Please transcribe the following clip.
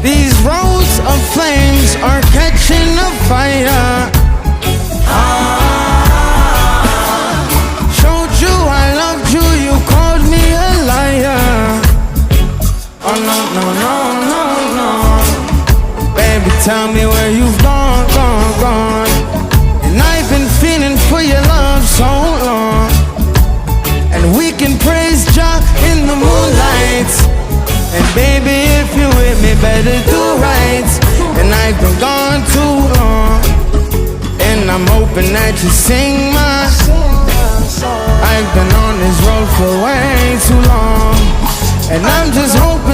These roads of flames are catching a fire. Showed you I loved you, you called me a liar. Oh no, no, no, no, no. Baby, tell me where you've gone, gone, gone. And I've been feeling for your love so long. And we can praise Jah in the moonlight. And baby, if you're with me, better do right. And I've been gone too long, and I'm hoping that you sing my song. I've been on this road for way too long, and I'm just hoping